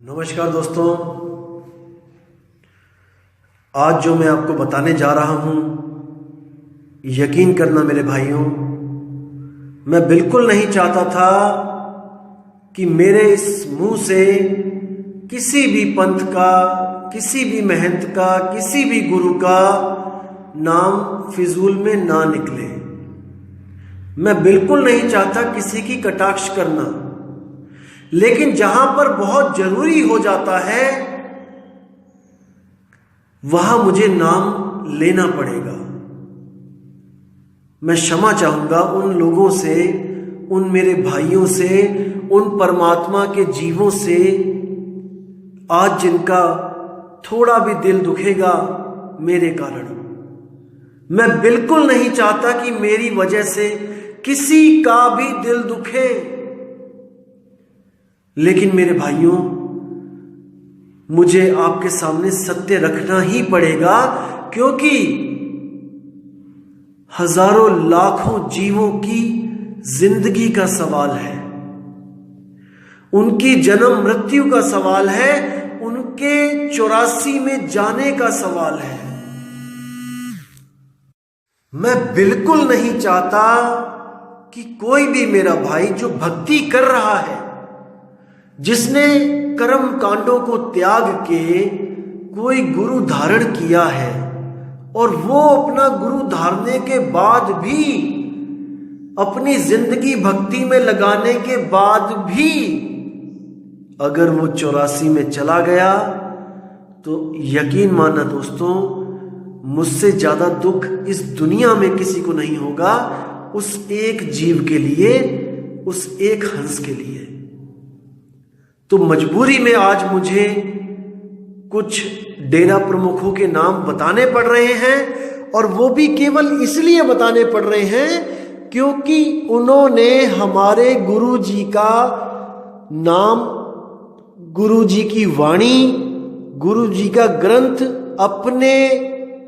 नमस्कार दोस्तों, आज जो मैं आपको बताने जा रहा हूं, यकीन करना मेरे भाइयों, मैं बिल्कुल नहीं चाहता था कि मेरे इस मुंह से किसी भी पंथ का, किसी भी महंत का, किसी भी गुरु का नाम फिजूल में ना निकले। मैं बिल्कुल नहीं चाहता किसी की कटाक्ष करना, लेकिन जहां पर बहुत जरूरी हो जाता है वहां मुझे नाम लेना पड़ेगा। मैं क्षमा चाहूंगा उन लोगों से, उन मेरे भाइयों से, उन परमात्मा के जीवों से आज जिनका थोड़ा भी दिल दुखेगा मेरे कारण। मैं बिल्कुल नहीं चाहता कि मेरी वजह से किसी का भी दिल दुखे, लेकिन मेरे भाइयों, मुझे आपके सामने सत्य रखना ही पड़ेगा, क्योंकि हजारों लाखों जीवों की जिंदगी का सवाल है, उनकी जन्म मृत्यु का सवाल है, उनके 84 में जाने का सवाल है। मैं बिल्कुल नहीं चाहता कि कोई भी मेरा भाई जो भक्ति कर रहा है, जिसने कर्म कांडों को त्याग के कोई गुरु धारण किया है, और वो अपना गुरु धारने के बाद भी, अपनी जिंदगी भक्ति में लगाने के बाद भी अगर वो 84 में चला गया, तो यकीन मानना दोस्तों, मुझसे ज्यादा दुख इस दुनिया में किसी को नहीं होगा उस एक जीव के लिए, उस एक हंस के लिए। तो मजबूरी में आज मुझे कुछ डेरा प्रमुखों के नाम बताने पड़ रहे हैं, और वो भी केवल इसलिए बताने पड़ रहे हैं क्योंकि उन्होंने हमारे गुरु जी का नाम, गुरु जी की वाणी, गुरु जी का ग्रंथ अपने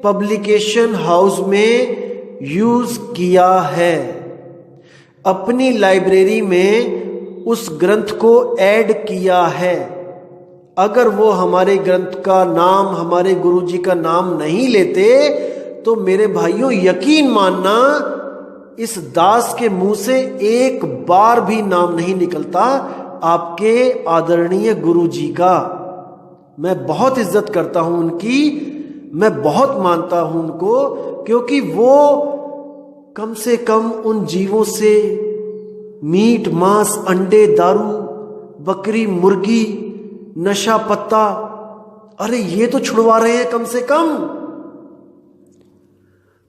पब्लिकेशन हाउस में यूज किया है, अपनी लाइब्रेरी में उस ग्रंथ को ऐड किया है। अगर वो हमारे ग्रंथ का नाम, हमारे गुरुजी का नाम नहीं लेते, तो मेरे भाइयों यकीन मानना, इस दास के मुंह से एक बार भी नाम नहीं निकलता आपके आदरणीय गुरुजी का। मैं बहुत इज्जत करता हूं उनकी, मैं बहुत मानता हूं उनको, क्योंकि वो कम से कम उन जीवों से मीट, मांस, अंडे, दारू, बकरी, मुर्गी, नशा पत्ता, अरे ये तो छुड़वा रहे हैं कम से कम।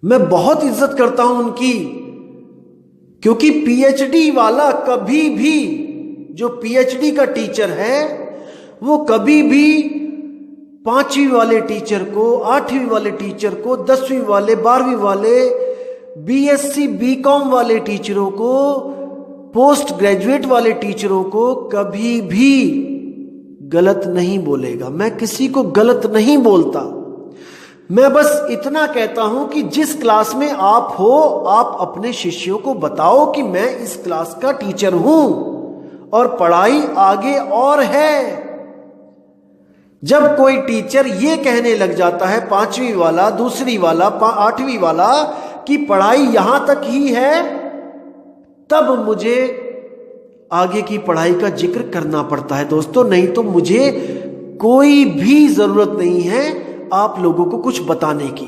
मैं बहुत इज्जत करता हूं उनकी, क्योंकि पीएचडी वाला कभी भी, जो पीएचडी का टीचर है, वो कभी भी 5वीं वाले टीचर को, 8वीं वाले टीचर को, 10वीं वाले, 12वीं वाले, बीएससी बीकॉम वाले टीचरों को, पोस्ट ग्रेजुएट वाले टीचरों को कभी भी गलत नहीं बोलेगा। मैं किसी को गलत नहीं बोलता, मैं बस इतना कहता हूं कि जिस क्लास में आप हो, आप अपने शिष्यों को बताओ कि मैं इस क्लास का टीचर हूं और पढ़ाई आगे और है। जब कोई टीचर ये कहने लग जाता है, 5वीं वाला, दूसरी वाला, 8वीं वाला, कि पढ़ाई यहां तक ही है, तब मुझे आगे की पढ़ाई का जिक्र करना पड़ता है दोस्तों, नहीं तो मुझे कोई भी जरूरत नहीं है आप लोगों को कुछ बताने की,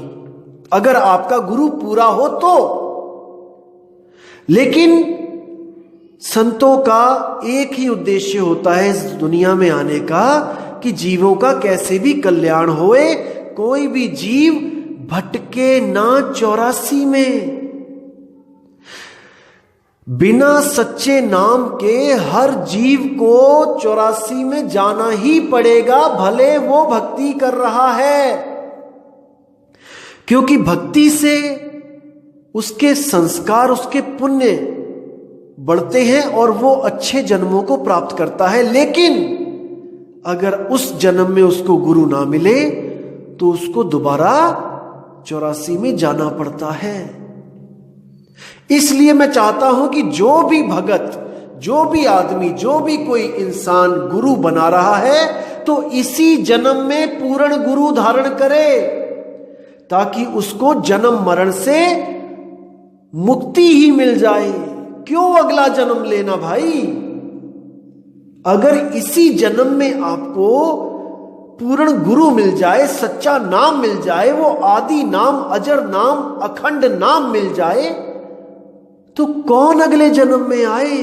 अगर आपका गुरु पूरा हो तो। लेकिन संतों का एक ही उद्देश्य होता है इस दुनिया में आने का, कि जीवों का कैसे भी कल्याण होए, कोई भी जीव भटके ना 84 में। बिना सच्चे नाम के हर जीव को 84 में जाना ही पड़ेगा, भले वो भक्ति कर रहा है, क्योंकि भक्ति से उसके संस्कार, उसके पुण्य बढ़ते हैं और वो अच्छे जन्मों को प्राप्त करता है। लेकिन अगर उस जन्म में उसको गुरु ना मिले, तो उसको दोबारा 84 में जाना पड़ता है। इसलिए मैं चाहता हूं कि जो भी भगत, जो भी आदमी, जो भी कोई इंसान गुरु बना रहा है तो इसी जन्म में पूर्ण गुरु धारण करे, ताकि उसको जन्म मरण से मुक्ति ही मिल जाए। क्यों अगला जन्म लेना भाई? अगर इसी जन्म में आपको पूर्ण गुरु मिल जाए, सच्चा नाम मिल जाए, वो आदि नाम, अजर नाम, अखंड नाम मिल जाए, तो कौन अगले जन्म में आए?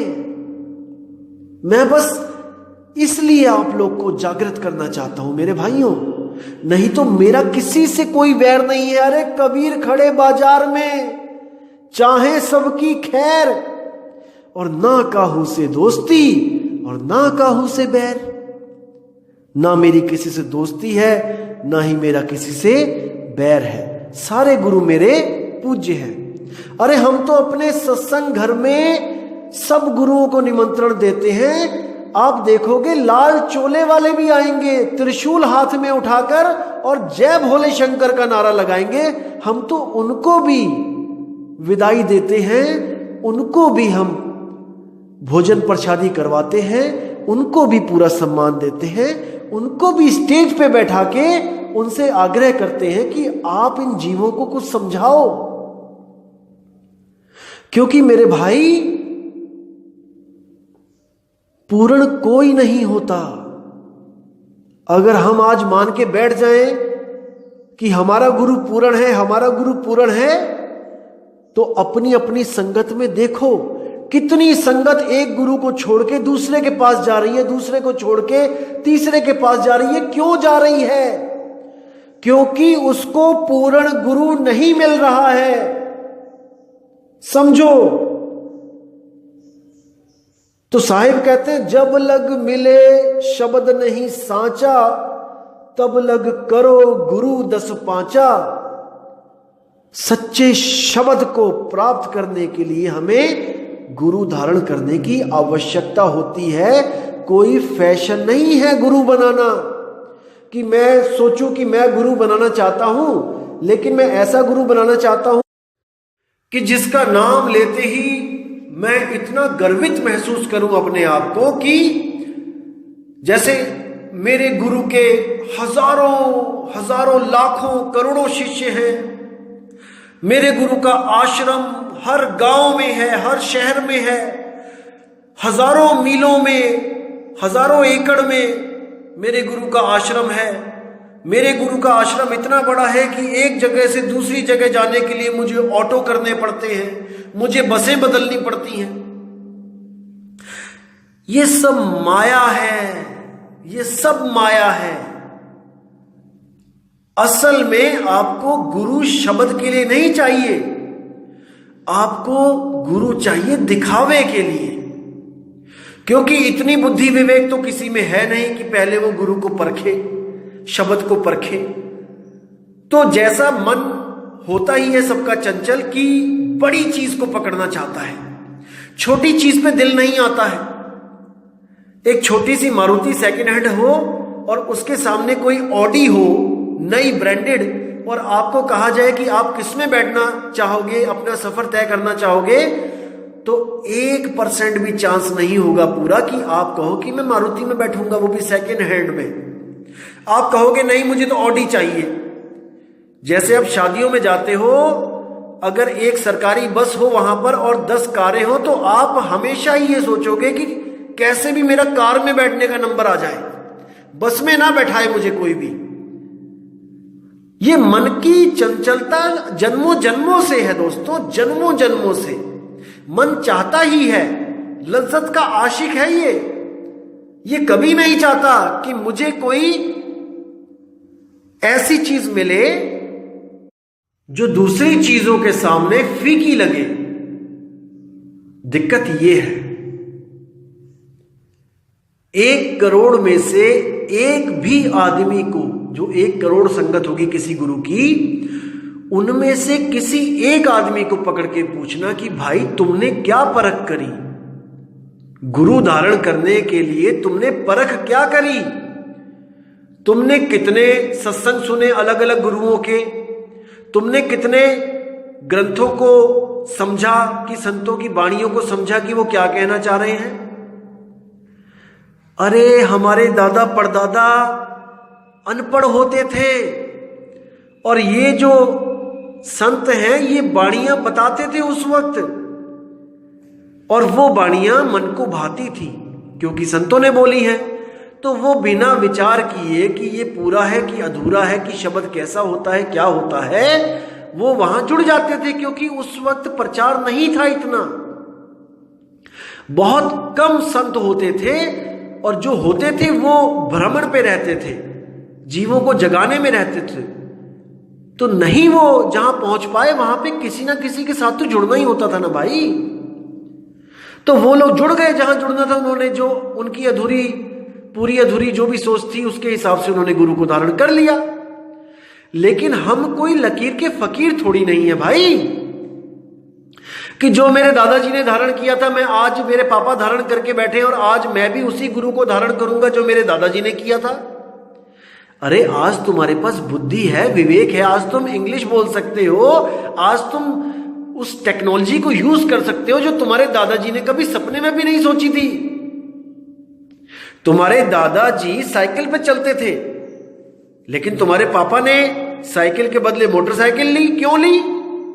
मैं बस इसलिए आप लोग को जागृत करना चाहता हूं मेरे भाइयों, नहीं तो मेरा किसी से कोई वैर नहीं है। अरे कबीर खड़े बाजार में, चाहे सबकी खैर, और ना काहू से दोस्ती और ना काहू से बैर। ना मेरी किसी से दोस्ती है, ना ही मेरा किसी से बैर है। सारे गुरु मेरे पूज्य हैं। अरे हम तो अपने सत्संग घर में सब गुरुओं को निमंत्रण देते हैं। आप देखोगे लाल चोले वाले भी आएंगे, त्रिशूल हाथ में उठाकर, और जय भोले शंकर का नारा लगाएंगे। हम तो उनको भी विदाई देते हैं, उनको भी हम भोजन प्रसादी करवाते हैं, उनको भी पूरा सम्मान देते हैं, उनको भी स्टेज पे बैठा के उनसे आग्रह करते हैं कि आप इन जीवों को कुछ समझाओ। क्योंकि मेरे भाई, पूर्ण कोई नहीं होता। अगर हम आज मान के बैठ जाएं कि हमारा गुरु पूर्ण है, हमारा गुरु पूर्ण है, तो अपनी अपनी संगत में देखो कितनी संगत एक गुरु को छोड़ के दूसरे के पास जा रही है, दूसरे को छोड़ के तीसरे के पास जा रही है। क्यों जा रही है? क्योंकि उसको पूर्ण गुरु नहीं मिल रहा है। समझो। तो साहिब कहते हैं, जब लग मिले शब्द नहीं सांचा, तब लग करो गुरु 10 पांचा। सच्चे शब्द को प्राप्त करने के लिए हमें गुरु धारण करने की आवश्यकता होती है। कोई फैशन नहीं है गुरु बनाना, कि मैं सोचूं कि मैं गुरु बनाना चाहता हूं, लेकिन मैं ऐसा गुरु बनाना चाहता हूं कि जिसका नाम लेते ही मैं इतना गर्वित महसूस करूं अपने आप को, कि जैसे मेरे गुरु के हजारों लाखों करोड़ों शिष्य हैं, मेरे गुरु का आश्रम हर गांव में है, हर शहर में है, हजारों मीलों में, हजारों एकड़ में मेरे गुरु का आश्रम है। मेरे गुरु का आश्रम इतना बड़ा है कि एक जगह से दूसरी जगह जाने के लिए मुझे ऑटो करने पड़ते हैं, मुझे बसें बदलनी पड़ती हैं। ये सब माया है, ये सब माया है। असल में आपको गुरु शब्द के लिए नहीं चाहिए, आपको गुरु चाहिए दिखावे के लिए। क्योंकि इतनी बुद्धि विवेक तो किसी में है नहीं कि पहले वो गुरु को परखे, शब्द को परखे। तो जैसा मन होता ही है सबका चंचल, कि बड़ी चीज को पकड़ना चाहता है, छोटी चीज पे दिल नहीं आता है। एक छोटी सी मारुति सेकंड हैंड हो और उसके सामने कोई ऑडी हो नई ब्रांडेड, और आपको कहा जाए कि आप किसमें बैठना चाहोगे, अपना सफर तय करना चाहोगे, तो 1% भी चांस नहीं होगा पूरा कि आप कहो कि मैं मारुति में बैठूंगा, वो भी सेकंड हैंड में। आप कहोगे नहीं, मुझे तो ऑडी चाहिए। जैसे आप शादियों में जाते हो, अगर एक सरकारी बस हो वहां पर और 10 कारें हो, तो आप हमेशा ही ये सोचोगे कि कैसे भी मेरा कार में बैठने का नंबर आ जाए, बस में ना बैठाए मुझे कोई भी। ये मन की चंचलता जन्मों जन्मों से है दोस्तों, जन्मों जन्मों से मन चाहता ही है, लज्जत का आशिक है ये कभी नहीं चाहता कि मुझे कोई ऐसी चीज मिले जो दूसरी चीजों के सामने फीकी लगे। दिक्कत ये है, 1 करोड़ में से एक भी आदमी को, जो 1 करोड़ संगत होगी किसी गुरु की, उनमें से किसी एक आदमी को पकड़ के पूछना कि भाई तुमने क्या परख करी, गुरु धारण करने के लिए तुमने परख क्या करी, तुमने कितने सत्संग सुने अलग अलग गुरुओं के, तुमने कितने ग्रंथों को समझा कि संतों की वाणियों को समझा कि वो क्या कहना चाह रहे हैं। अरे हमारे दादा परदादा अनपढ़ होते थे और ये जो संत हैं ये बाणियां बताते थे उस वक्त, और वो बाणियां मन को भाती थी क्योंकि संतों ने बोली हैं। तो वो बिना विचार किए कि ये पूरा है कि अधूरा है, कि शब्द कैसा होता है क्या होता है, वो वहां जुड़ जाते थे क्योंकि उस वक्त प्रचार नहीं था इतना। बहुत कम संत होते थे और जो होते थे वो भ्रमण पे रहते थे, जीवों को जगाने में रहते थे। तो नहीं वो जहां पहुंच पाए वहां पे किसी ना किसी के साथ तो जुड़ना ही होता था ना भाई। तो वो लोग जुड़ गए जहां जुड़ना था, उन्होंने जो उनकी अधूरी पूरी अधूरी जो भी सोच थी उसके हिसाब से उन्होंने गुरु को धारण कर लिया। लेकिन हम कोई लकीर के फकीर थोड़ी नहीं है भाई कि जो मेरे दादाजी ने धारण किया था मैं आज मेरे पापा धारण करके बैठे और आज मैं भी उसी गुरु को धारण करूंगा जो मेरे दादाजी ने किया था। अरे आज तुम्हारे पास बुद्धि है, विवेक है, आज तुम इंग्लिश बोल सकते हो, आज तुम उस टेक्नोलॉजी को यूज कर सकते हो जो तुम्हारे दादाजी ने कभी सपने में भी नहीं सोची थी। तुम्हारे दादाजी साइकिल पे चलते थे लेकिन तुम्हारे पापा ने साइकिल के बदले मोटरसाइकिल ली। क्यों ली?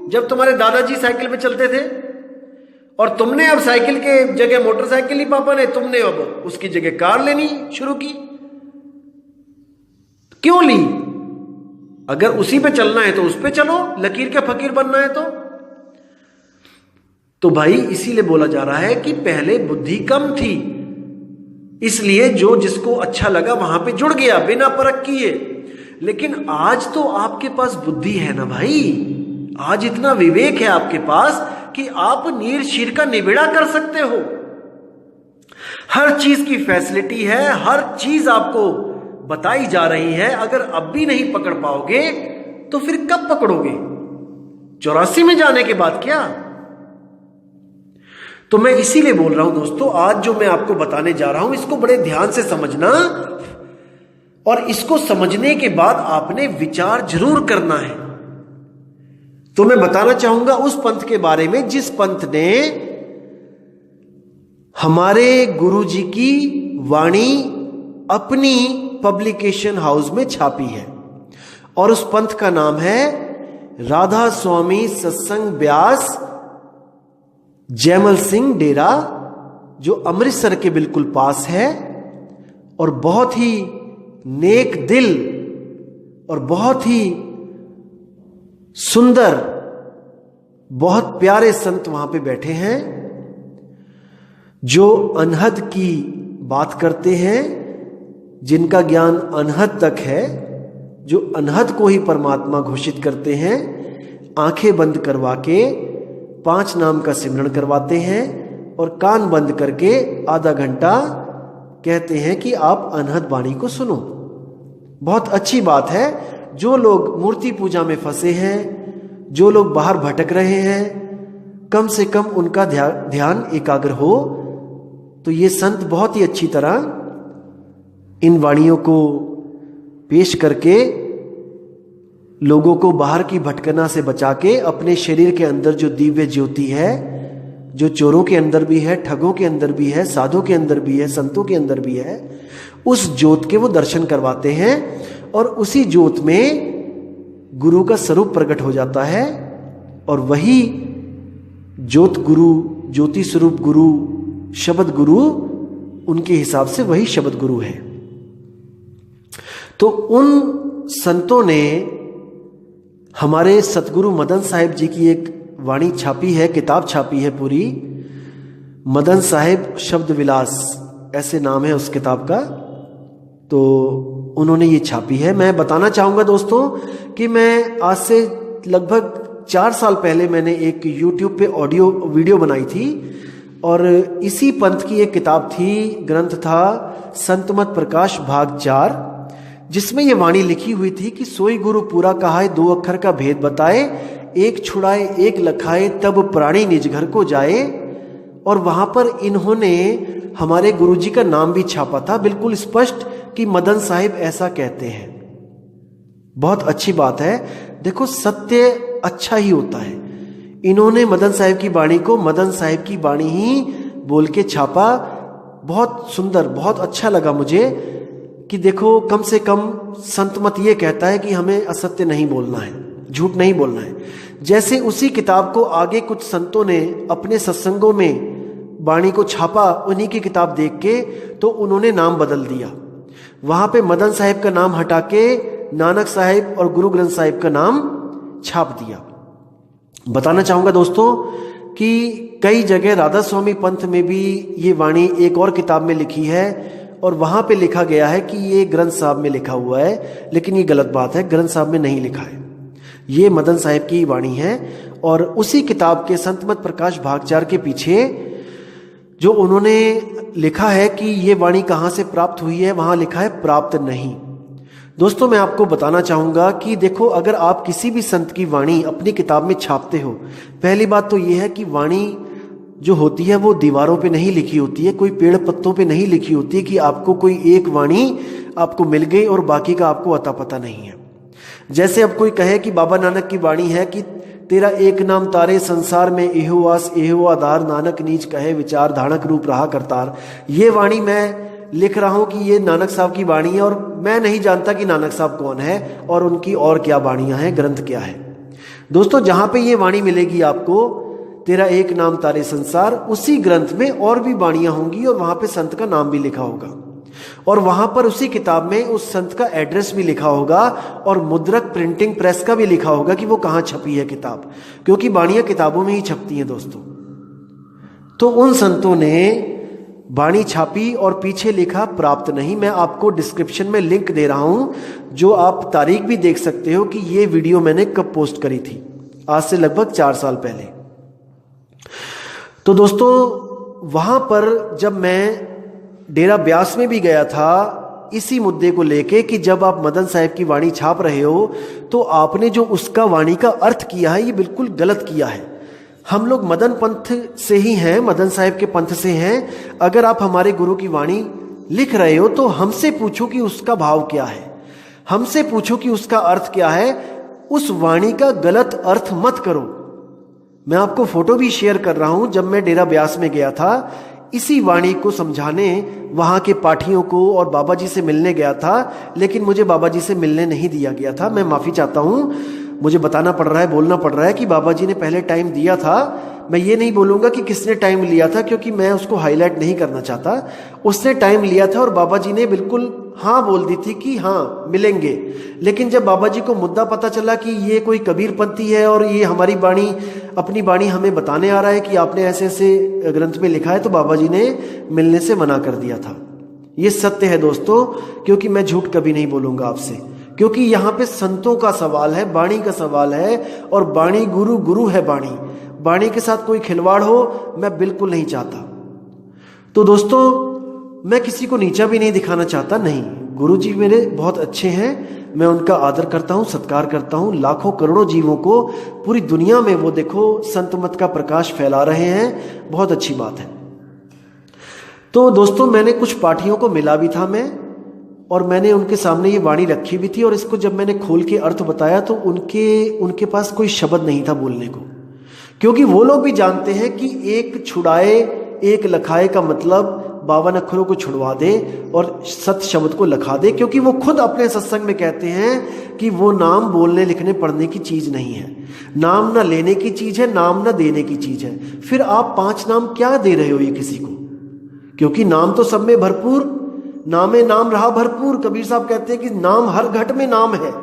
जब तुम्हारे दादाजी साइकिल पे चलते थे और तुमने अब साइकिल के जगह मोटरसाइकिल ली पापा ने, तुमने अब उसकी जगह कार लेनी शुरू की। क्यों ली? अगर उसी पे चलना है तो उस पे चलो, लकीर के फकीर बनना है तो भाई इसीलिए बोला जा रहा है कि पहले बुद्धि कम थी, इसलिए जो जिसको अच्छा लगा वहां पे जुड़ गया बिना परख किए। लेकिन आज तो आपके पास बुद्धि है ना भाई, आज इतना विवेक है आपके पास कि आप नीर शीर का निबिड़ा कर सकते हो। हर चीज की फैसिलिटी है, हर चीज आपको बताई जा रही है। अगर अब भी नहीं पकड़ पाओगे तो फिर कब पकड़ोगे? 84 में जाने के बाद क्या? तो मैं इसीलिए बोल रहा हूं दोस्तों, आज जो मैं आपको बताने जा रहा हूं इसको बड़े ध्यान से समझना, और इसको समझने के बाद आपने विचार जरूर करना है। तो मैं बताना चाहूंगा उस पंथ के बारे में जिस पंथ ने हमारे गुरुजी की वाणी अपनी पब्लिकेशन हाउस में छापी है, और उस पंथ का नाम है राधा स्वामी सत्संग व्यास जैमल सिंह डेरा, जो अमृतसर के बिल्कुल पास है। और बहुत ही नेक दिल और बहुत ही सुंदर, बहुत प्यारे संत वहां पे बैठे हैं जो अनहद की बात करते हैं, जिनका ज्ञान अनहद तक है, जो अनहद को ही परमात्मा घोषित करते हैं। आंखें बंद करवा के 5 नाम का सिमरन करवाते हैं और कान बंद करके आधा घंटा कहते हैं कि आप अनहद वाणी को सुनो। बहुत अच्छी बात है। जो लोग मूर्ति पूजा में फंसे हैं, जो लोग बाहर भटक रहे हैं, कम से कम उनका ध्यान एकाग्र हो। तो ये संत बहुत ही अच्छी तरह इन वाणियों को पेश करके लोगों को बाहर की भटकना से बचा के अपने शरीर के अंदर जो दिव्य ज्योति है, जो चोरों के अंदर भी है, ठगों के अंदर भी है, साधुओं के अंदर भी है, संतों के अंदर भी है, उस ज्योत के वो दर्शन करवाते हैं। और उसी ज्योत में गुरु का स्वरूप प्रकट हो जाता है, और वही ज्योत गुरु, ज्योति स्वरूप गुरु, शब्द गुरु, उनके हिसाब से वही शब्द गुरु है। तो उन संतों ने हमारे सतगुरु मदन साहिब जी की एक वाणी छापी है, किताब छापी है पूरी, मदन साहिब शब्द विलास ऐसे नाम है उस किताब का। तो उन्होंने ये छापी है। मैं बताना चाहूंगा दोस्तों कि मैं आज से लगभग 4 साल पहले मैंने एक YouTube पे ऑडियो वीडियो बनाई थी, और इसी पंथ की एक किताब थी, ग्रंथ था संतमत प्रकाश भाग 4, जिसमें ये वाणी लिखी हुई थी कि सोई गुरु पूरा कहाए, 2 अक्षर का भेद बताए, एक छुड़ाए एक लखाए, तब प्राणी निज घर को जाए। और वहां पर इन्होंने हमारे गुरुजी का नाम भी छापा था, बिल्कुल स्पष्ट कि मदन साहिब ऐसा कहते हैं। बहुत अच्छी बात है। देखो, सत्य अच्छा ही होता है। इन्होंने मदन साहिब की वाणी को मदन साहिब की वाणी ही बोल के छापा, बहुत सुंदर, बहुत अच्छा लगा मुझे कि देखो कम से कम संत मत ये कहता है कि हमें असत्य नहीं बोलना है, झूठ नहीं बोलना है। जैसे उसी किताब को आगे कुछ संतों ने अपने सत्संगों में वाणी को छापा, उन्हीं की किताब देख के तो उन्होंने नाम बदल दिया। वहां पे मदन साहिब का नाम हटा के नानक साहिब और गुरु ग्रंथ साहिब का नाम छाप दिया। बताना चाहूंगा दोस्तों कि कई जगह राधा स्वामी पंथ में भी ये वाणी एक और किताब में लिखी है और वहां पे लिखा गया है कि ये ग्रंथ साहब में लिखा हुआ है, लेकिन ये गलत बात है, ग्रंथ साहब में नहीं लिखा है, ये मदन साहिब की वाणी है। और उसी किताब के संतमत प्रकाश भागचार के पीछे जो उन्होंने लिखा है कि ये वाणी कहाँ से प्राप्त हुई है, वहां लिखा है प्राप्त नहीं। दोस्तों मैं आपको बताना चाहूंगा कि देखो, अगर आप किसी भी संत की वाणी अपनी किताब में छापते हो, पहली बात तो ये है कि वाणी जो होती है वो दीवारों पे नहीं लिखी होती है, कोई पेड़ पत्तों पे नहीं लिखी होती है कि आपको कोई एक वाणी आपको मिल गई और बाकी का आपको अता पता नहीं है। जैसे अब कोई कहे कि बाबा नानक की वाणी है कि तेरा एक नाम तारे संसार में एहो आस एहो आधार, नानक नीच कहे विचार, धानक रूप रहा करतार। ये वाणी मैं लिख रहा हूं कि ये नानक साहब की वाणी है और मैं नहीं जानता कि नानक साहब कौन है और उनकी और क्या वाणियां हैं, ग्रंथ क्या है। दोस्तों जहां पे ये वाणी मिलेगी आपको, तेरा एक नाम तारे संसार, उसी ग्रंथ में और भी वाणियां होंगी और वहां पे संत का नाम भी लिखा होगा और वहां पर उसी किताब में उस संत का एड्रेस भी लिखा होगा और मुद्रक प्रिंटिंग प्रेस का भी लिखा होगा कि वो कहां छपी है किताब, क्योंकि वाणियां किताबों में ही छपती हैं दोस्तों। तो उन संतों ने वाणी छापी और पीछे लिखा प्राप्त नहीं। मैं आपको डिस्क्रिप्शन में लिंक दे रहा हूं, जो आप तारीख भी देख सकते हो कि ये वीडियो मैंने कब पोस्ट करी थी, आज से लगभग 4 साल पहले। तो दोस्तों वहां पर जब मैं डेरा ब्यास में भी गया था इसी मुद्दे को लेके कि जब आप मदन साहिब की वाणी छाप रहे हो तो आपने जो उसका वाणी का अर्थ किया है ये बिल्कुल गलत किया है। हम लोग मदन पंथ से ही हैं, मदन साहिब के पंथ से हैं। अगर आप हमारे गुरु की वाणी लिख रहे हो तो हमसे पूछो कि उसका भाव क्या है, हमसे पूछो कि उसका अर्थ क्या है। उस वाणी का गलत अर्थ मत करो। मैं आपको फोटो भी शेयर कर रहा हूं, जब मैं डेरा ब्यास में गया था इसी वाणी को समझाने वहां के पाठियों को और बाबा जी से मिलने गया था, लेकिन मुझे बाबा जी से मिलने नहीं दिया गया था। मैं माफी चाहता हूं, मुझे बताना पड़ रहा है, बोलना पड़ रहा है कि बाबा जी ने पहले टाइम दिया था। मैं ये नहीं बोलूंगा कि किसने टाइम लिया था, क्योंकि मैं उसको हाईलाइट नहीं करना चाहता। उसने टाइम लिया था और बाबा जी ने बिल्कुल हाँ बोल दी थी कि हाँ मिलेंगे। लेकिन जब बाबा जी को मुद्दा पता चला कि ये कोई कबीरपंथी है और ये हमारी वाणी, अपनी वाणी हमें बताने आ रहा है कि आपने ऐसे ऐसे ग्रंथ में लिखा है, तो बाबा जी ने मिलने से मना कर दिया था। ये सत्य है दोस्तों, क्योंकि मैं झूठ कभी नहीं बोलूंगा आपसे, क्योंकि यहाँ पे संतों का सवाल है, वाणी का सवाल है और वाणी गुरु, गुरु है वाणी। वाणी के साथ कोई खिलवाड़ हो मैं बिल्कुल नहीं चाहता। तो दोस्तों मैं किसी को नीचा भी नहीं दिखाना चाहता, नहीं, गुरु जी मेरे बहुत अच्छे हैं, मैं उनका आदर करता हूं, सत्कार करता हूं। लाखों करोड़ों जीवों को पूरी दुनिया में वो देखो संत मत का प्रकाश फैला रहे हैं, बहुत अच्छी बात है। तो दोस्तों मैंने कुछ पाठियों को मिला भी था मैं, और मैंने उनके सामने ये वाणी रखी भी थी और इसको जब मैंने खोल के अर्थ बताया तो उनके पास कोई शब्द नहीं था बोलने को, क्योंकि वो लोग भी जानते हैं कि एक छुड़ाए एक लखाए का मतलब 52 अक्षरों को छुड़वा दे और सत शब्द को लखा दे, क्योंकि वो खुद अपने सत्संग में कहते हैं कि वो नाम बोलने लिखने पढ़ने की चीज नहीं है, नाम ना लेने की चीज है, नाम ना देने की चीज है। फिर आप 5 नाम क्या दे रहे हो ये किसी को, क्योंकि नाम तो सब में भरपूर, नामे नाम रहा भरपूर। कबीर साहब कहते हैं कि नाम हर घट में नाम है,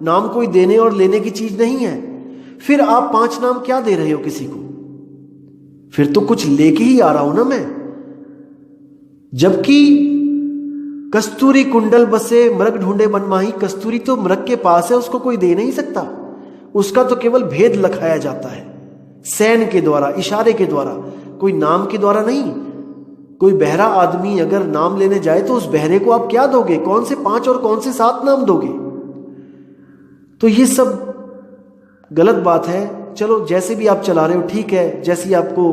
नाम कोई देने और लेने की चीज नहीं है। फिर आप 5 नाम क्या दे रहे हो किसी को, फिर तो कुछ लेके ही आ रहा हूं ना मैं। जबकि कस्तूरी कुंडल बसे मृग ढूंढे मन माही, कस्तूरी तो मृग के पास है, उसको कोई दे नहीं सकता, उसका तो केवल भेद लखाया जाता है सैन के द्वारा, इशारे के द्वारा, कोई नाम के द्वारा नहीं। कोई बहरा आदमी अगर नाम लेने जाए तो उस बहरे को आप क्या दोगे, कौन से 5 और कौन से 7 नाम दोगे। तो ये सब गलत बात है। चलो जैसे भी आप चला रहे हो ठीक है, जैसी आपको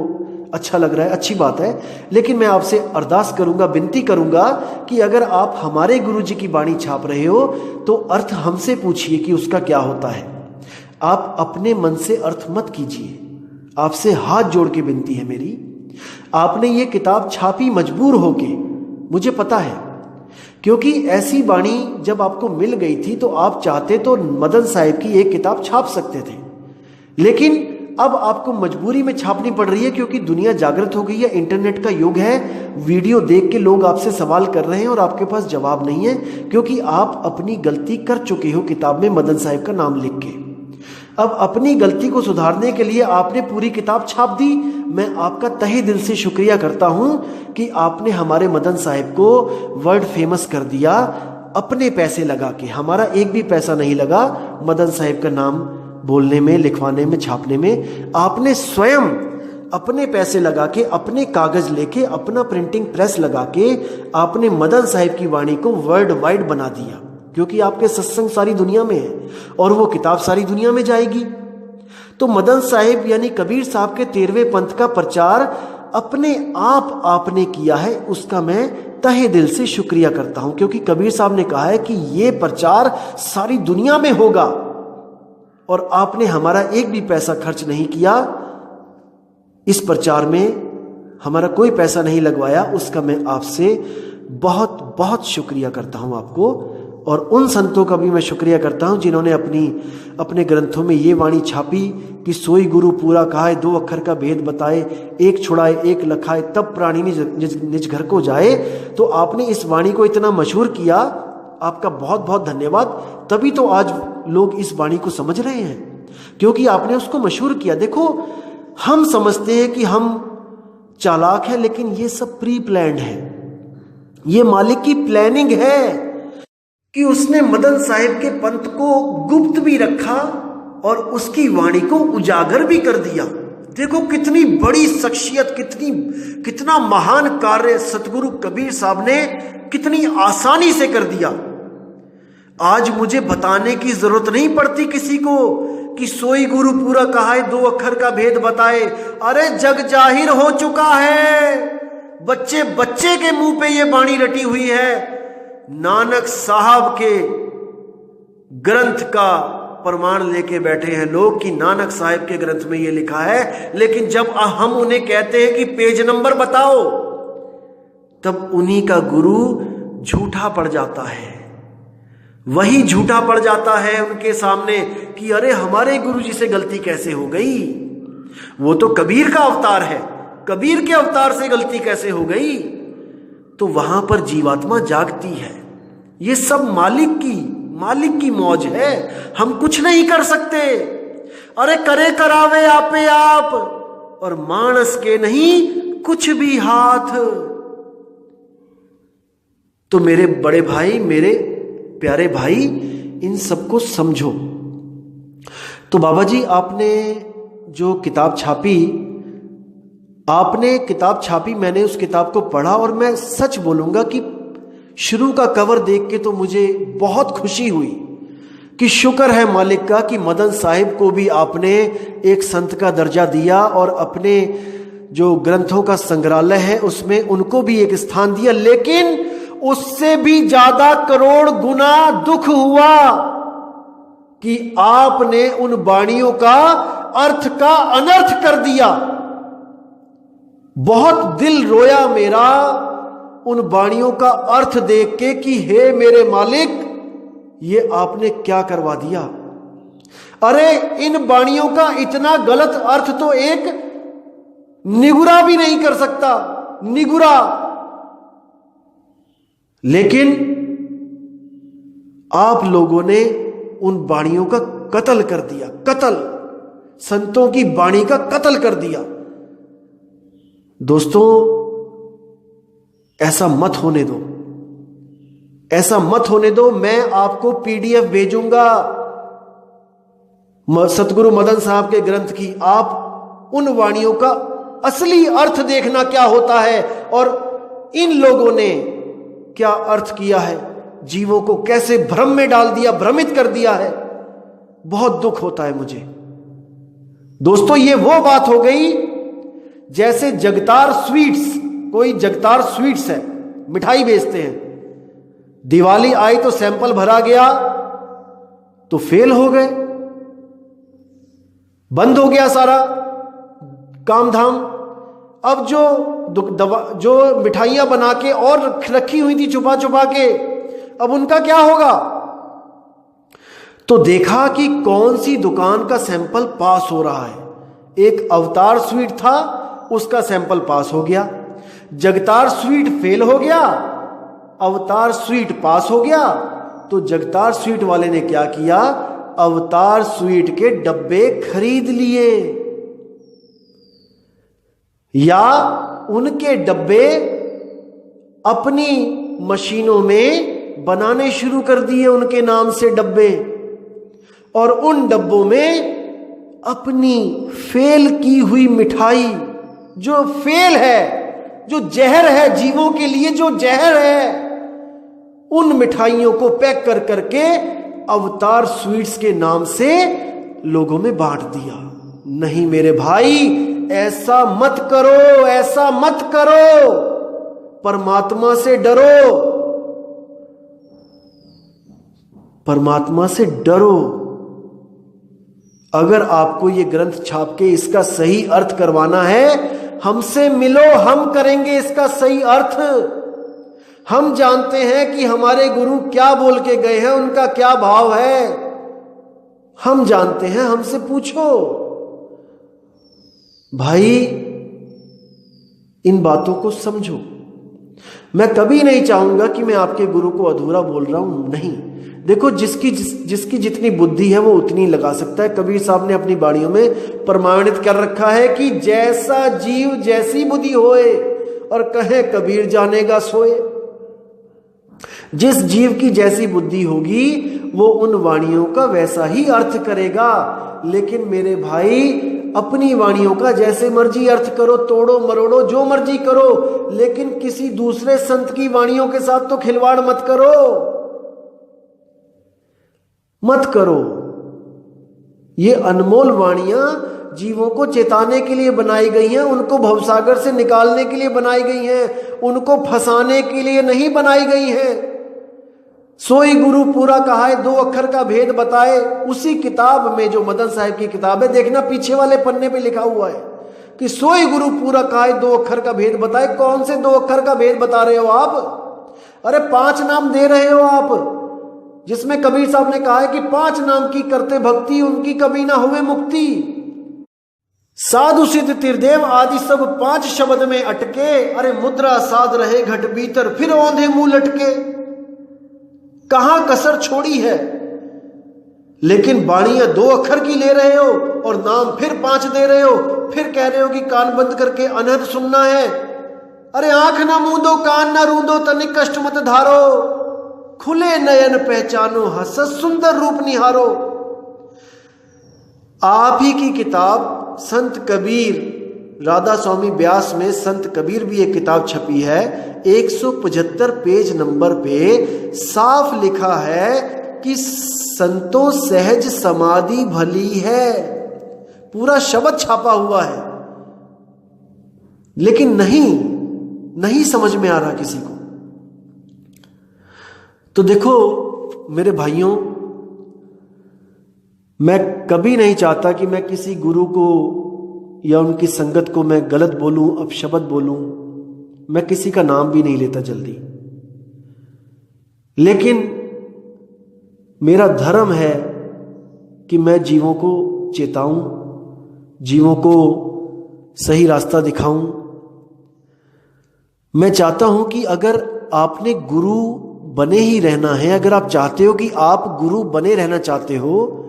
अच्छा लग रहा है अच्छी बात है, लेकिन मैं आपसे अरदास करूंगा, विनती करूंगा कि अगर आप हमारे गुरु जी की वाणी छाप रहे हो तो अर्थ हमसे पूछिए कि उसका क्या होता है। आप अपने मन से अर्थ मत कीजिए, आपसे हाथ जोड़ के विनती है मेरी। आपने ये किताब छापी मजबूर होके, मुझे पता है, क्योंकि ऐसी वाणी जब आपको मिल गई थी तो आप चाहते तो मदन साहिब की एक किताब छाप सकते थे, लेकिन अब आपको मजबूरी में छापनी पड़ रही है क्योंकि दुनिया जागृत हो गई है, इंटरनेट का युग है, वीडियो देख के लोग आपसे सवाल कर रहे हैं और आपके पास जवाब नहीं है क्योंकि आप अपनी गलती कर चुके हो किताब में मदन साहिब का नाम लिख के। अब अपनी गलती को सुधारने के लिए आपने पूरी किताब छाप दी। मैं आपका तहे दिल से शुक्रिया करता हूं कि आपने हमारे मदन साहिब को वर्ल्ड फेमस कर दिया अपने पैसे लगा के। हमारा एक भी पैसा नहीं लगा मदन साहिब का नाम बोलने में, लिखवाने में, छापने में। आपने स्वयं अपने पैसे लगा के, अपने कागज लेके, अपना प्रिंटिंग प्रेस लगा के आपने मदन साहिब की वाणी को वर्ल्ड वाइड बना दिया, क्योंकि आपके सत्संग सारी दुनिया में है और वो किताब सारी दुनिया में जाएगी। तो मदन साहिब यानी कबीर साहब के 13वें पंथ का प्रचार अपने आप आपने किया है, उसका मैं तहे दिल से शुक्रिया करता हूं, क्योंकि कबीर साहब ने कहा है कि ये प्रचार सारी दुनिया में होगा और आपने हमारा एक भी पैसा खर्च नहीं किया, इस प्रचार में हमारा कोई पैसा नहीं लगवाया, उसका मैं आपसे बहुत बहुत शुक्रिया करता हूं आपको। और उन संतों का भी मैं शुक्रिया करता हूं जिन्होंने अपने ग्रंथों में ये वाणी छापी कि सोई गुरु पूरा कहाए, 2 अक्षर का भेद बताए, एक छुड़ाए एक लखाए, तब प्राणी निज घर को जाए। तो आपने इस वाणी को इतना मशहूर किया, आपका बहुत बहुत धन्यवाद। तभी तो आज लोग इस वाणी को समझ रहे हैं, क्योंकि आपने उसको मशहूर किया। देखो, हम समझते हैं कि हम चालाक हैं, लेकिन ये सब प्री प्लान्ड है, ये मालिक की प्लानिंग है कि उसने मदन साहिब के पंथ को गुप्त भी रखा और उसकी वाणी को उजागर भी कर दिया। देखो कितनी बड़ी शख्सियत, कितना महान कार्य सतगुरु कबीर साहब ने कितनी आसानी से कर दिया। आज मुझे बताने की जरूरत नहीं पड़ती किसी को कि सोई गुरु पूरा कहाए, 2 अक्षर का भेद बताए। अरे जग जाहिर हो चुका है, बच्चे बच्चे के मुंह पे ये वाणी रटी हुई है। नानक साहब के ग्रंथ का प्रमाण लेके बैठे हैं लोग कि नानक साहब के ग्रंथ में ये लिखा है, लेकिन जब हम उन्हें कहते हैं कि पेज नंबर बताओ, तब उन्हीं का गुरु झूठा पड़ जाता है। वही झूठा पड़ जाता है उनके सामने कि अरे हमारे गुरु जी से गलती कैसे हो गई, वो तो कबीर का अवतार है, कबीर के अवतार से गलती कैसे हो गई। तो वहां पर जीवात्मा जागती है। ये सब मालिक की मौज है, हम कुछ नहीं कर सकते। अरे करे करावे आपे आप, और मानस के नहीं कुछ भी हाथ। तो मेरे बड़े भाई, मेरे प्यारे भाई, इन सबको समझो। तो बाबा जी, आपने जो किताब छापी, मैंने उस किताब को पढ़ा और मैं सच बोलूंगा कि शुरू का कवर देख के तो मुझे बहुत खुशी हुई कि शुक्र है मालिक का कि मदन साहिब को भी आपने एक संत का दर्जा दिया और अपने जो ग्रंथों का संग्रहालय है उसमें उनको भी एक स्थान दिया। लेकिन उससे भी ज्यादा करोड़ गुना दुख हुआ कि आपने उन वाणियों का अर्थ का अनर्थ कर दिया। बहुत दिल रोया मेरा उन वाणियों का अर्थ देख के कि हे मेरे मालिक, ये आपने क्या करवा दिया। अरे इन वाणियों का इतना गलत अर्थ तो एक निगुरा भी नहीं कर सकता, निगुरा। लेकिन आप लोगों ने उन वाणियों का कत्ल कर दिया, कत्ल, संतों की वाणी का कत्ल कर दिया। दोस्तों, ऐसा मत होने दो, ऐसा मत होने दो। मैं आपको पीडीएफ भेजूंगा सतगुरु मदन साहब के ग्रंथ की। आप उन वाणियों का असली अर्थ देखना क्या होता है और इन लोगों ने क्या अर्थ किया है, जीवों को कैसे भ्रम में डाल दिया, भ्रमित कर दिया है। बहुत दुख होता है मुझे। दोस्तों, ये वो बात हो गई जैसे जगतार स्वीट्स, कोई जगतार स्वीट्स है, मिठाई बेचते हैं, दिवाली आई तो सैंपल भरा गया तो फेल हो गए, बंद हो गया सारा काम धाम। अब जो मिठाइयां बना के और रखी हुई थी छुपा छुपा के, अब उनका क्या होगा? तो देखा कि कौन सी दुकान का सैंपल पास हो रहा है। एक अवतार स्वीट था, उसका सैंपल पास हो गया। जगतार स्वीट फेल हो गया, अवतार स्वीट पास हो गया। तो जगतार स्वीट वाले ने क्या किया? अवतार स्वीट के डब्बे खरीद लिए, या उनके डब्बे अपनी मशीनों में बनाने शुरू कर दिए, उनके नाम से डब्बे। और उन डब्बों में अपनी फेल की हुई मिठाई, जो फेल है, जो जहर है, जीवों के लिए जो जहर है, उन मिठाइयों को पैक कर करके अवतार स्वीट्स के नाम से लोगों में बांट दिया। नहीं मेरे भाई, ऐसा मत करो, ऐसा मत करो। परमात्मा से डरो, परमात्मा से डरो। अगर आपको ये ग्रंथ छाप के इसका सही अर्थ करवाना है, हमसे मिलो, हम करेंगे इसका सही अर्थ। हम जानते हैं कि हमारे गुरु क्या बोल के गए हैं, उनका क्या भाव है, हम जानते हैं, हमसे पूछो। भाई इन बातों को समझो। मैं कभी नहीं चाहूंगा कि मैं आपके गुरु को अधूरा बोल रहा हूं, नहीं। देखो, जिसकी जितनी बुद्धि है वो उतनी लगा सकता है। कबीर साहब ने अपनी बाणियों में प्रमाणित कर रखा है कि जैसा जीव जैसी बुद्धि होए, और कहे कबीर जानेगा सोए। जिस जीव की जैसी बुद्धि होगी वो उन वाणियों का वैसा ही अर्थ करेगा। लेकिन मेरे भाई, अपनी वाणियों का जैसे मर्जी अर्थ करो, तोड़ो मरोड़ो, जो मर्जी करो, लेकिन किसी दूसरे संत की वाणियों के साथ तो खिलवाड़ मत करो, मत करो। ये अनमोल वाणियां जीवों को चेताने के लिए बनाई गई हैं, उनको भवसागर से निकालने के लिए बनाई गई हैं, उनको फंसाने के लिए नहीं बनाई गई हैं। सोई गुरु पूरा कहा है, 2 अक्षर का भेद बताए। उसी किताब में, जो मदन साहब की किताब है, देखना पीछे वाले पन्ने पे लिखा हुआ है कि सोई गुरु पूरा कहा है, 2 अक्षर का भेद बताए। कौन से 2 अक्षर का भेद बता रहे हो आप? अरे 5 नाम दे रहे हो आप, जिसमें कबीर साहब ने कहा है कि 5 नाम की करते भक्ति, उनकी कभी ना हुए मुक्ति। साधु सिद्ध त्रिदेव आदि सब 5 शब्द में अटके। अरे मुद्रा साध रहे घट भीतर, फिर औंधे मुंह लटके। कहां कसर छोड़ी है? लेकिन बाणियां 2 अक्षर की ले रहे हो और नाम फिर 5 दे रहे हो, फिर कह रहे हो कि कान बंद करके अनहद सुनना है। अरे आंख ना मूंदो, कान ना रूंदो, तनिक कष्ट मत धारो, खुले नयन पहचानो, हसत सुंदर रूप निहारो। आप ही की किताब संत कबीर, राधा स्वामी व्यास में संत कबीर भी एक किताब छपी है। 175 पेज नंबर पे साफ लिखा है कि संतों सहज समाधि भली है। पूरा शब्द छापा हुआ है, लेकिन नहीं समझ में आ रहा किसी को। तो देखो मेरे भाइयों, मैं कभी नहीं चाहता कि मैं किसी गुरु को या उनकी संगत को मैं गलत बोलूं, अपशब्द बोलूं। मैं किसी का नाम भी नहीं लेता जल्दी, लेकिन मेरा धर्म है कि मैं जीवों को चेताऊं, जीवों को सही रास्ता दिखाऊं। मैं चाहता हूं कि अगर आपने गुरु बने ही रहना है, अगर आप चाहते हो कि आप गुरु बने रहना चाहते हो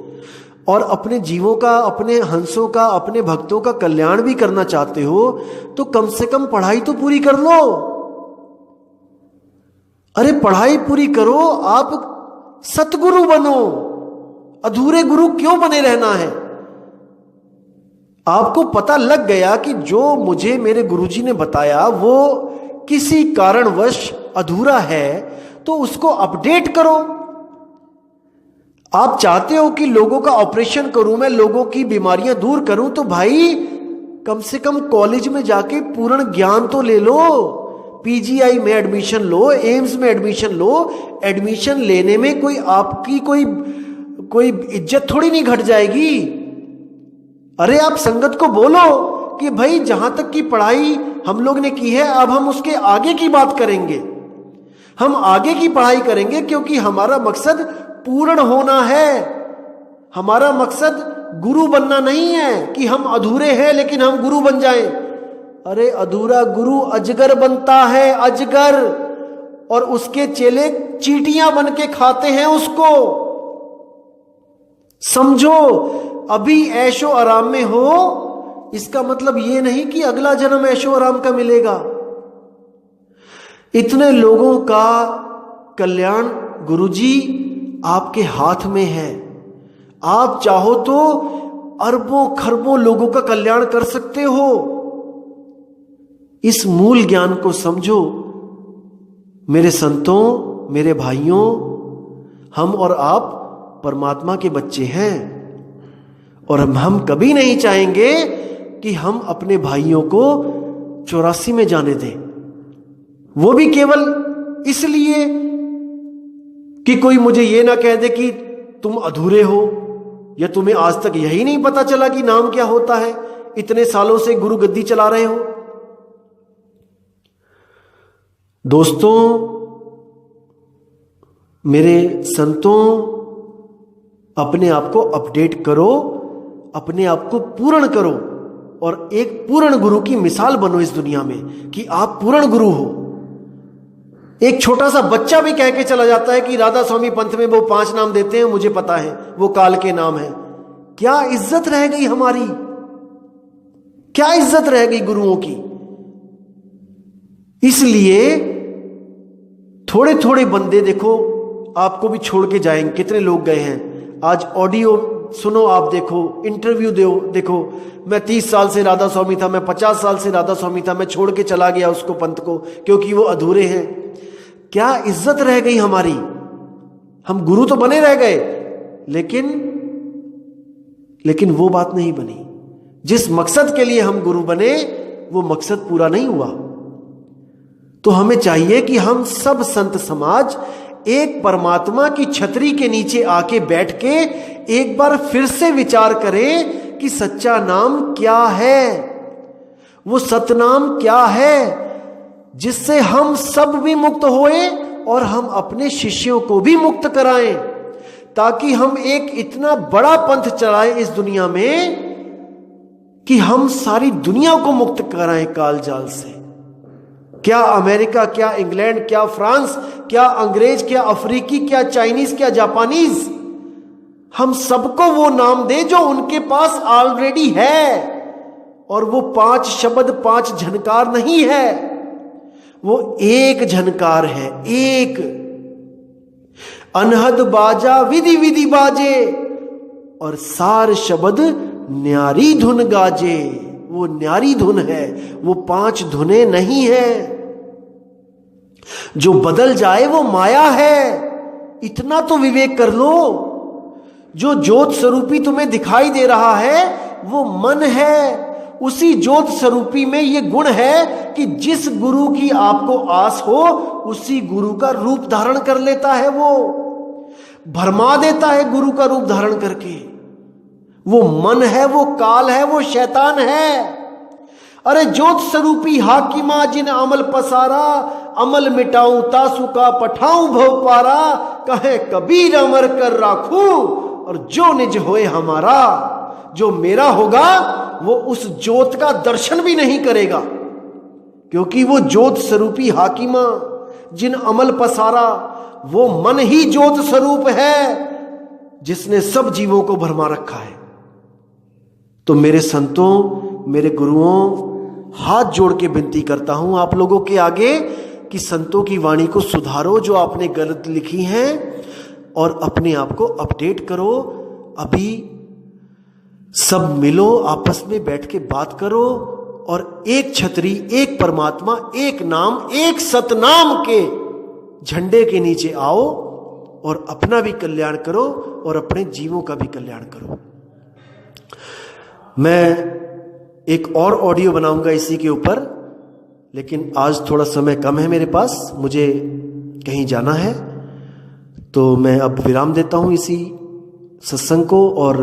और अपने जीवों का, अपने हंसों का, अपने भक्तों का कल्याण भी करना चाहते हो, तो कम से कम पढ़ाई तो पूरी कर लो। अरे पढ़ाई पूरी करो, आप सतगुरु बनो। अधूरे गुरु क्यों बने रहना है? आपको पता लग गया कि जो मुझे मेरे गुरुजी ने बताया वो किसी कारणवश अधूरा है, तो उसको अपडेट करो। आप चाहते हो कि लोगों का ऑपरेशन करूं मैं, लोगों की बीमारियां दूर करूं, तो भाई कम से कम कॉलेज में जाके पूर्ण ज्ञान तो ले लो। पीजीआई में एडमिशन लो, एम्स में एडमिशन लो। एडमिशन लेने में कोई आपकी कोई इज्जत थोड़ी नहीं घट जाएगी। अरे आप संगत को बोलो कि भाई जहां तक की पढ़ाई हम लोग ने की है, अब हम उसके आगे की बात करेंगे, हम आगे की पढ़ाई करेंगे, क्योंकि हमारा मकसद पूर्ण होना है। हमारा मकसद गुरु बनना नहीं है कि हम अधूरे हैं लेकिन हम गुरु बन जाएं। अरे अधूरा गुरु अजगर बनता है, अजगर, और उसके चेले चींटियां बन के खाते हैं उसको। समझो, अभी ऐशो आराम में हो, इसका मतलब ये नहीं कि अगला जन्म ऐशो आराम का मिलेगा। इतने लोगों का कल्याण गुरुजी आपके हाथ में है। आप चाहो तो अरबों खरबों लोगों का कल्याण कर सकते हो। इस मूल ज्ञान को समझो मेरे संतों, मेरे भाइयों। हम और आप परमात्मा के बच्चे हैं, और हम कभी नहीं चाहेंगे कि हम अपने भाइयों को 84 में जाने दें, वो भी केवल इसलिए कि कोई मुझे ये ना कह दे कि तुम अधूरे हो, या तुम्हें आज तक यही नहीं पता चला कि नाम क्या होता है, इतने सालों से गुरु गद्दी चला रहे हो। दोस्तों, मेरे संतों, अपने आप को अपडेट करो, अपने आप को पूर्ण करो, और एक पूर्ण गुरु की मिसाल बनो इस दुनिया में कि आप पूर्ण गुरु हो। एक छोटा सा बच्चा भी कह के चला जाता है कि राधा स्वामी पंथ में वो 5 नाम देते हैं, मुझे पता है वो काल के नाम है। क्या इज्जत रह गई हमारी, क्या इज्जत रह गई गुरुओं की। इसलिए थोड़े थोड़े बंदे देखो आपको भी छोड़ के जाएंगे। कितने लोग गए हैं, आज ऑडियो सुनो, आप देखो, इंटरव्यू देखो, मैं 30 साल से राधा स्वामी था, मैं 50 साल से राधा स्वामी था, मैं छोड़ के चला गया उसको, पंथ को, क्योंकि वो अधूरे हैं। क्या इज्जत रह गई हमारी। हम गुरु तो बने रह गए, लेकिन वो बात नहीं बनी। जिस मकसद के लिए हम गुरु बने वो मकसद पूरा नहीं हुआ। तो हमें चाहिए कि हम सब संत समाज एक परमात्मा की छतरी के नीचे आके बैठ के एक बार फिर से विचार करें कि सच्चा नाम क्या है, वो सतनाम क्या है, जिससे हम सब भी मुक्त होए और हम अपने शिष्यों को भी मुक्त कराएं, ताकि हम एक इतना बड़ा पंथ चलाएं इस दुनिया में कि हम सारी दुनिया को मुक्त कराएं काल जाल से। क्या अमेरिका, क्या इंग्लैंड, क्या फ्रांस, क्या अंग्रेज, क्या अफ्रीकी, क्या चाइनीज, क्या जापानीज, हम सबको वो नाम दे जो उनके पास ऑलरेडी है। और वो 5 शब्द 5 झनकार नहीं है, वो एक झनकार है, एक। अनहद बाजा विधि विधि बाजे, और सार शब्द न्यारी धुन गाजे। वो न्यारी धुन है, वो 5 धुनें नहीं है। जो बदल जाए वो माया है, इतना तो विवेक कर लो। जो ज्योत स्वरूपी तुम्हें दिखाई दे रहा है वो मन है। उसी ज्योत स्वरूपी में ये गुण है कि जिस गुरु की आपको आस हो उसी गुरु का रूप धारण कर लेता है, वो भरमा देता है गुरु का रूप धारण करके। वो मन है, वो काल है, वो शैतान है। अरे ज्योत स्वरूपी हाकिमा जिन अमल पसारा, अमल मिटाऊं तासु का पठाऊं भव पारा, कहे कबीर अमर कर राखू और जो निज होए हमारा। जो मेरा होगा वो उस ज्योत का दर्शन भी नहीं करेगा, क्योंकि वो ज्योत स्वरूपी हाकिमा जिन अमल पसारा, वो मन ही ज्योत स्वरूप है जिसने सब जीवों को भरमा रखा है। तो मेरे संतों, मेरे गुरुओं, हाथ जोड़ के विनती करता हूं आप लोगों के आगे कि संतों की वाणी को सुधारो जो आपने गलत लिखी हैं, और अपने आप को अपडेट करो। अभी सब मिलो, आपस में बैठ के बात करो, और एक छतरी, एक परमात्मा, एक नाम, एक सतनाम के झंडे के नीचे आओ और अपना भी कल्याण करो और अपने जीवों का भी कल्याण करो। मैं एक और ऑडियो बनाऊंगा इसी के ऊपर, लेकिन आज थोड़ा समय कम है मेरे पास, मुझे कहीं जाना है, तो मैं अब विराम देता हूं इसी सत्संग को और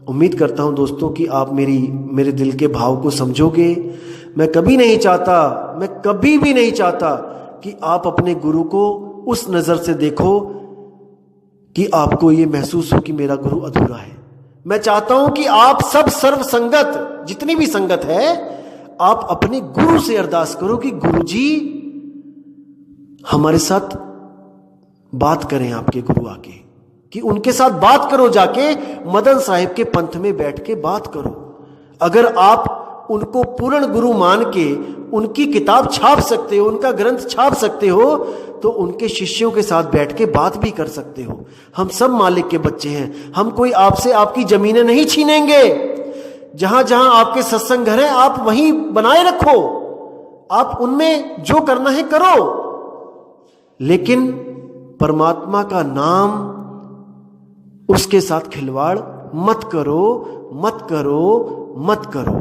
उम्मीद करता हूं दोस्तों कि आप मेरे दिल के भाव को समझोगे। मैं कभी भी नहीं चाहता कि आप अपने गुरु को उस नज़र से देखो कि आपको ये महसूस हो कि मेरा गुरु अधूरा है। मैं चाहता हूं कि आप सब सर्व संगत, जितनी भी संगत है, आप अपने गुरु से अरदास करो कि गुरु जी हमारे साथ बात करें। आपके गुरु आके कि उनके साथ बात करो, जाके मदन साहिब के पंथ में बैठ के बात करो। अगर आप उनको पूर्ण गुरु मान के उनकी किताब छाप सकते हो, उनका ग्रंथ छाप सकते हो, तो उनके शिष्यों के साथ बैठ के बात भी कर सकते हो। हम सब मालिक के बच्चे हैं, हम कोई आपसे आपकी जमीनें नहीं छीनेंगे। जहां जहां आपके सत्संग घर हैं आप वहीं बनाए रखो, आप उनमें जो करना है करो, लेकिन परमात्मा का नाम, उसके साथ खिलवाड़ मत करो, मत करो, मत करो।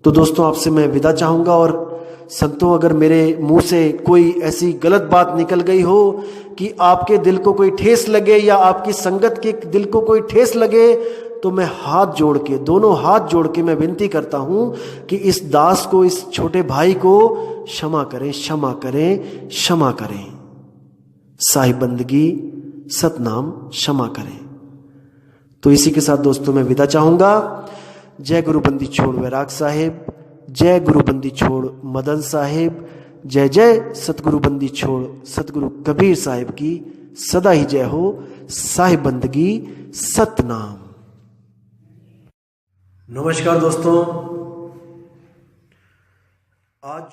तो दोस्तों आपसे मैं विदा चाहूंगा। और संतों, अगर मेरे मुंह से कोई ऐसी गलत बात निकल गई हो कि आपके दिल को कोई ठेस लगे या आपकी संगत के दिल को कोई ठेस लगे, तो मैं दोनों हाथ जोड़ के मैं विनती करता हूं कि इस दास को, इस छोटे भाई को क्षमा करें, क्षमा करें, क्षमा करें। साहिब बंदगी सतनाम क्षमा करें। तो इसी के साथ दोस्तों मैं विदा चाहूंगा। जय गुरु बंदी छोड़ वैराग साहिब, जय गुरु बंदी छोड़ मदन साहिब, जय जय सतगुरु बंदी छोड़ सतगुरु कबीर साहिब की सदा ही जय हो। साहिब बंदगी सतनाम। नमस्कार दोस्तों, आज